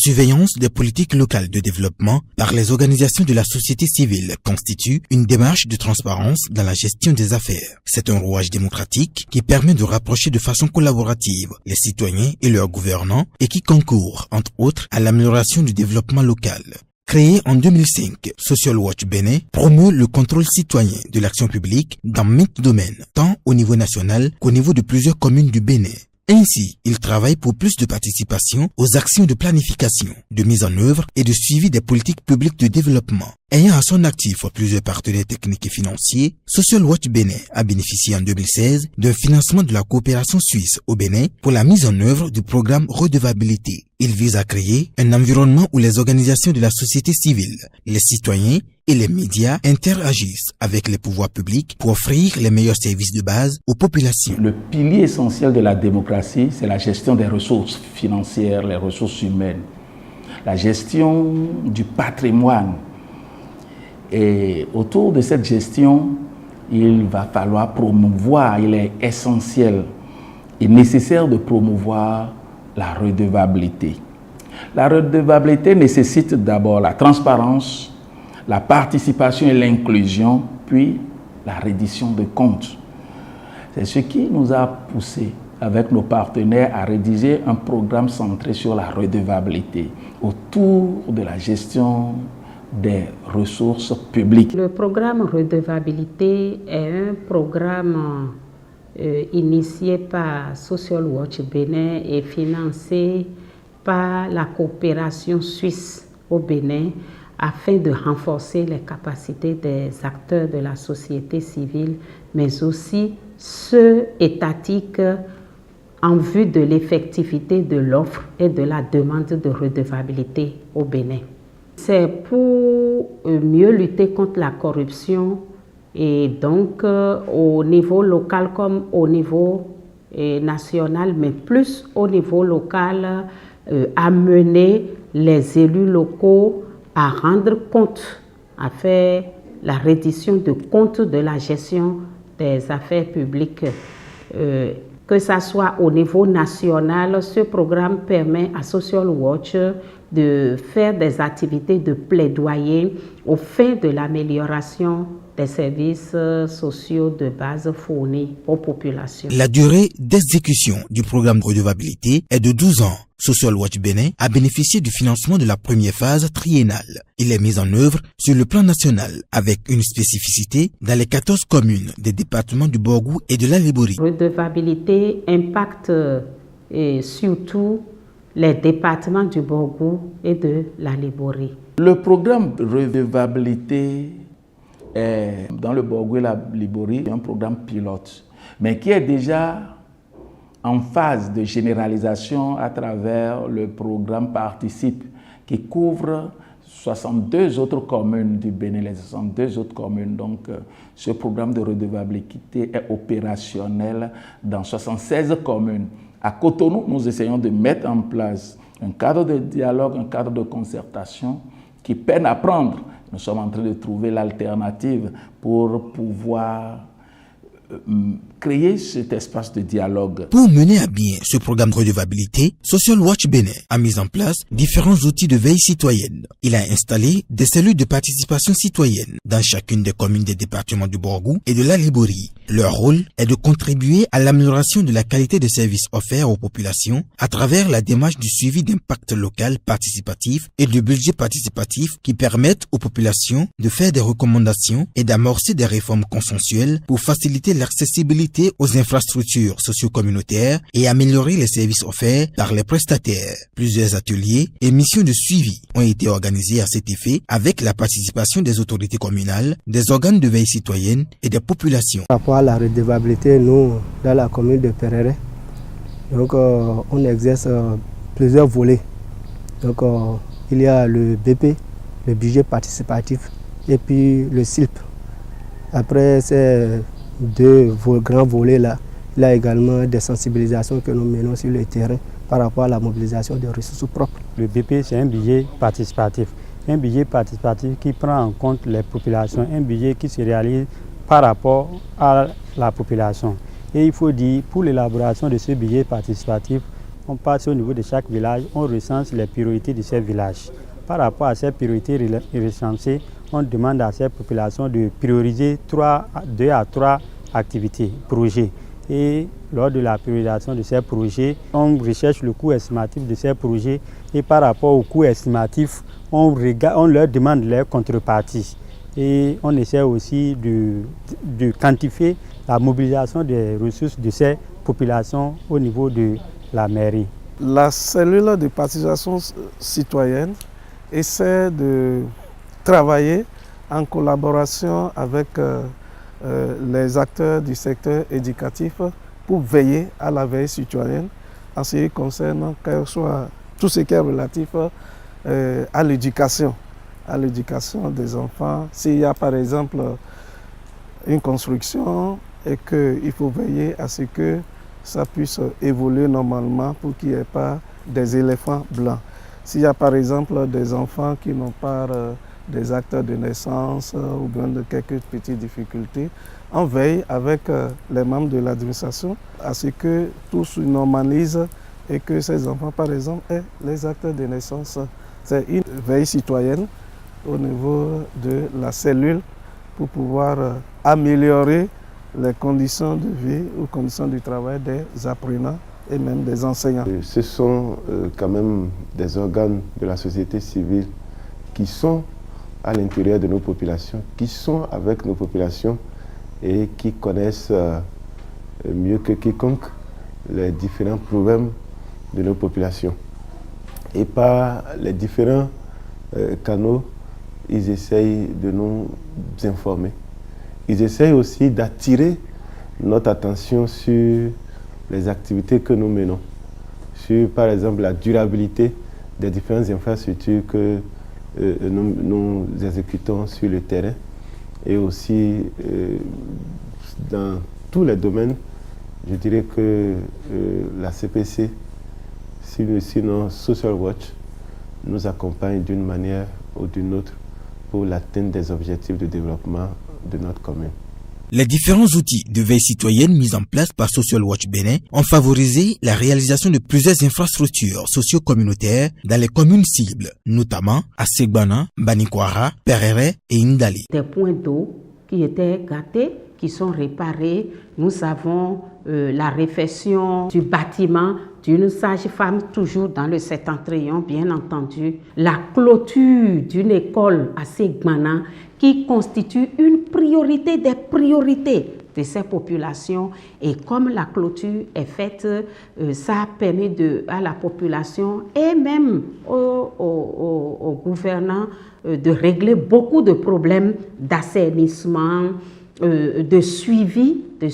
surveillance des politiques locales de développement par les organisations de la société civile constitue une démarche de transparence dans la gestion des affaires. C'est un rouage démocratique qui permet de rapprocher de façon collaborative les citoyens et leurs gouvernants et qui concourt, entre autres, à l'amélioration du développement local. Créé en 2005, Social Watch Bénin promeut le contrôle citoyen de l'action publique dans maintes domaines, tant au niveau national qu'au niveau de plusieurs communes du Bénin. Ainsi, il travaille pour plus de participation aux actions de planification, de mise en œuvre et de suivi des politiques publiques de développement. Ayant à son actif plusieurs partenaires techniques et financiers, Social Watch Bénin a bénéficié en 2016 d'un financement de la coopération suisse au Bénin pour la mise en œuvre du programme Redevabilité. Il vise à créer un environnement où les organisations de la société civile, les citoyens et les médias interagissent avec les pouvoirs publics pour offrir les meilleurs services de base aux populations. Le pilier essentiel de la démocratie, c'est la gestion des ressources financières, les ressources humaines, la gestion du patrimoine. Et autour de cette gestion, il va falloir promouvoir, il est essentiel et nécessaire de promouvoir la redevabilité. La redevabilité nécessite d'abord la transparence, la participation et l'inclusion, puis la reddition de comptes. C'est ce qui nous a poussé, avec nos partenaires, à rédiger un programme centré sur la redevabilité, autour de la gestion des ressources publiques. Le programme Redevabilité est un programme initié par Social Watch Bénin et financé par la coopération suisse au Bénin afin de renforcer les capacités des acteurs de la société civile, mais aussi ceux étatiques en vue de l'effectivité de l'offre et de la demande de redevabilité au Bénin. C'est pour mieux lutter contre la corruption et donc au niveau local comme au niveau national, mais plus au niveau local, amener les élus locaux à rendre compte, à faire la reddition de compte de la gestion des affaires publiques. Que ça soit au niveau national, ce programme permet à Social Watch de faire des activités de plaidoyer au fin de l'amélioration des services sociaux de base fournis aux populations. La durée d'exécution du programme Redevabilité est de 12 ans. Social Watch Bénin a bénéficié du financement de la première phase triennale. Il est mis en œuvre sur le plan national avec une spécificité dans les 14 communes des départements du Borgou et de la Liborie. Redevabilité impacte surtout les départements du Borgou et de la Liborie. Le programme Redevabilité est dans le Borgou et la Liborie un programme pilote, mais qui est déjà en phase de généralisation à travers le programme Participe qui couvre 62 autres communes du Bénin, les 62 autres communes. Donc, ce programme de redevabilité est opérationnel dans 76 communes. À Cotonou, nous essayons de mettre en place un cadre de dialogue, un cadre de concertation qui peine à prendre. Nous sommes en train de trouver l'alternative pour pouvoir créer cet espace de dialogue. Pour mener à bien ce programme de redevabilité, Social Watch Bénin a mis en place différents outils de veille citoyenne. Il a installé des cellules de participation citoyenne dans chacune des communes des départements du Borgou et de la Liborie. Leur rôle est de contribuer à l'amélioration de la qualité des services offerts aux populations à travers la démarche du suivi d'impact local participatif et du budget participatif qui permettent aux populations de faire des recommandations et d'amorcer des réformes consensuelles pour faciliter l'accessibilité aux infrastructures socio-communautaires et améliorer les services offerts par les prestataires. Plusieurs ateliers et missions de suivi ont été organisés à cet effet avec la participation des autorités communales, des organes de veille citoyenne et des populations. Par rapport à la redevabilité, nous, dans la commune de Perere, donc, on exerce plusieurs volets. Donc, il y a le BP, le budget participatif, et puis le SILP. Après ces deux grands volets-là, il y a également des sensibilisations que nous menons sur le terrain par rapport à la mobilisation des ressources propres. Le BP, c'est un budget participatif. Un budget participatif qui prend en compte les populations, un budget qui se réalise par rapport à la population. Et il faut dire, pour l'élaboration de ce budget participatif, on passe au niveau de chaque village, on recense les priorités de ces villages. Par rapport à ces priorités recensées, on demande à ces populations de prioriser 2 à 3 activités, projets. Et lors de la priorisation de ces projets, on recherche le coût estimatif de ces projets et par rapport au coût estimatif, on leur demande leur contrepartie. Et on essaie aussi de quantifier la mobilisation des ressources de ces populations au niveau de la mairie. La cellule de participation citoyenne essaie de travailler en collaboration avec les acteurs du secteur éducatif pour veiller à la veille citoyenne en ce qui concerne tout ce qui est relatif à l'éducation des enfants. S'il y a par exemple une construction et qu'il faut veiller à ce que ça puisse évoluer normalement pour qu'il n'y ait pas des éléphants blancs. S'il y a par exemple des enfants qui n'ont pas des actes de naissance ou bien de quelques petites difficultés, on veille avec les membres de l'administration à ce que tout se normalise et que ces enfants par exemple aient les actes de naissance. C'est une veille citoyenne au niveau de la cellule pour pouvoir améliorer les conditions de vie ou conditions de travail des apprenants et même des enseignants. Ce sont quand même des organes de la société civile qui sont à l'intérieur de nos populations, qui sont avec nos populations et qui connaissent mieux que quiconque les différents problèmes de nos populations. Et par les différents canaux, ils essayent de nous informer. Ils essayent aussi d'attirer notre attention sur les activités que nous menons, sur par exemple la durabilité des différentes infrastructures que nous exécutons sur le terrain et aussi dans tous les domaines. Je dirais que la CPC, sinon Social Watch, nous accompagne d'une manière ou d'une autre pour l'atteinte des objectifs de développement de notre commune. Les différents outils de veille citoyenne mis en place par Social Watch Bénin ont favorisé la réalisation de plusieurs infrastructures socio-communautaires dans les communes cibles, notamment à Segbana, Banikwara, Perere et Ndali. Des points d'eau qui étaient gâtés, qui sont réparés. Nous avons la réfection du bâtiment d'une sage-femme, toujours dans le septentrion, bien entendu. La clôture d'une école à Segbana qui constitue une priorité des priorités de ces populations. Et comme la clôture est faite, ça permet à la population et même aux gouvernants de régler beaucoup de problèmes d'assainissement, de suivi de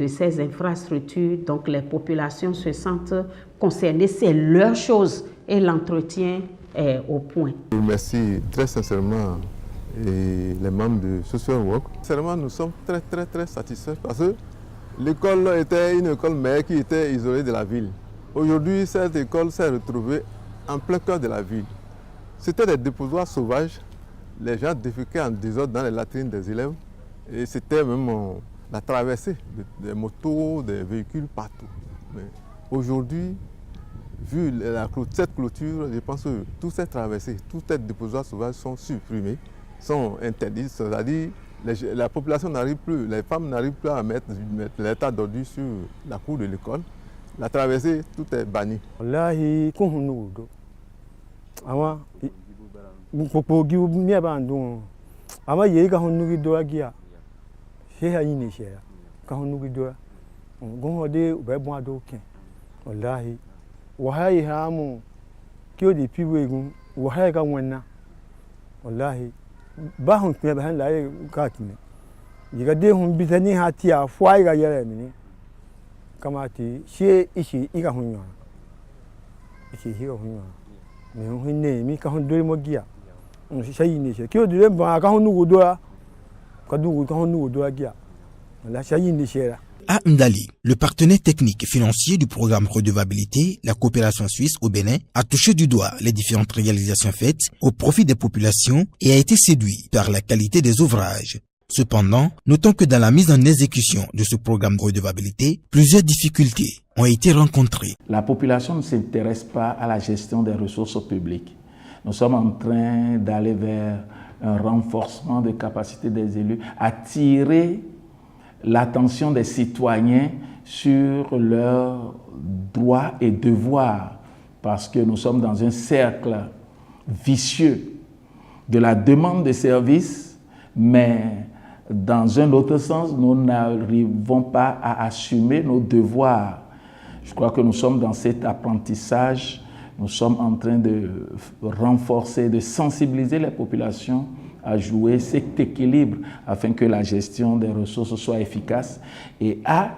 ces infrastructures. Donc les populations se sentent concernées, c'est leur chose et l'entretien est au point. Je remercie très sincèrement les membres de Social Work. Sincèrement, nous sommes très satisfaits parce que l'école était une école mère qui était isolée de la ville. Aujourd'hui, cette école s'est retrouvée en plein cœur de la ville. C'était des dépotoirs sauvages. Les gens déféquaient en désordre dans les latrines des élèves. Et c'était même la traversée des motos, des véhicules partout. Mais aujourd'hui, vu cette clôture, je pense que toutes ces traversées, tous ces dépotoirs sauvages sont supprimés, sont interdits. C'est-à-dire la population n'arrive plus, les femmes n'arrivent plus à mettre l'état d'ordure sur la cour de l'école. La traversée, tout est banni. Sheha yini sheha ka honu gidora gon de be bon adokin wallahi wahayi hamu kyo di piwe gun wahayi ka wonna wallahi ba hun pe ba han la ka tini yiga de hun bitani hatia fwai ga yere mini kamati she ishi iga hunyo ishi higa hunyo me hun ne mi ka hun dori mogia sheyi ni she kyo di ba ka honu gidora. À Ndali, le partenaire technique et financier du programme Redevabilité, la coopération suisse au Bénin, a touché du doigt les différentes réalisations faites au profit des populations et a été séduit par la qualité des ouvrages. Cependant, notons que dans la mise en exécution de ce programme Redevabilité, plusieurs difficultés ont été rencontrés. La population ne s'intéresse pas à la gestion des ressources publiques. Nous sommes en train d'aller vers un renforcement des capacités des élus, attirer l'attention des citoyens sur leurs droits et devoirs, parce que nous sommes dans un cercle vicieux de la demande de services, mais dans un autre sens, nous n'arrivons pas à assumer nos devoirs. Je crois que nous sommes dans cet apprentissage, nous sommes en train de renforcer, de sensibiliser les populations à jouer cet équilibre afin que la gestion des ressources soit efficace et à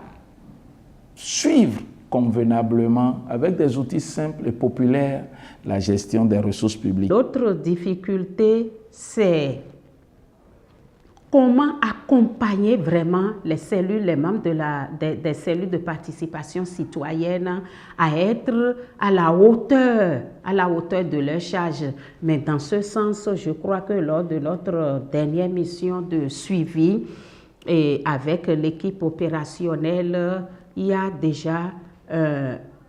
suivre convenablement, avec des outils simples et populaires, la gestion des ressources publiques. L'autre difficulté, c'est comment accompagner vraiment les cellules, les membres des cellules de participation citoyenne à être à la hauteur de leur charge. Mais dans ce sens, je crois que lors de notre dernière mission de suivi et avec l'équipe opérationnelle, il y a déjà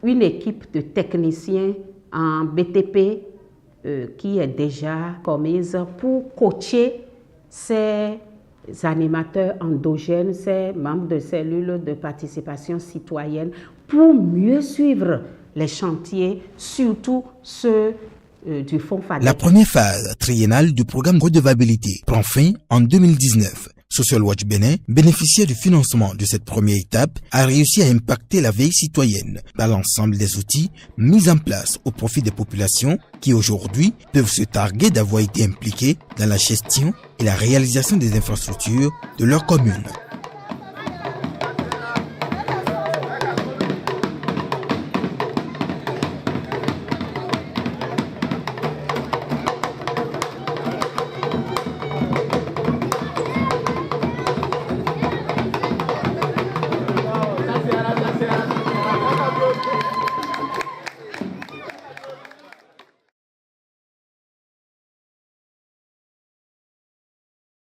une équipe de techniciens en BTP qui est déjà commise pour coacher ces animateurs endogènes, ces membres de cellules de participation citoyenne, pour mieux suivre les chantiers, surtout ceux du Fonds FADEC. La première phase triennale du programme Redevabilité prend fin en 2019. Social Watch Bénin, bénéficiaire du financement de cette première étape, a réussi à impacter la veille citoyenne par l'ensemble des outils mis en place au profit des populations qui aujourd'hui peuvent se targuer d'avoir été impliquées dans la gestion et la réalisation des infrastructures de leur commune.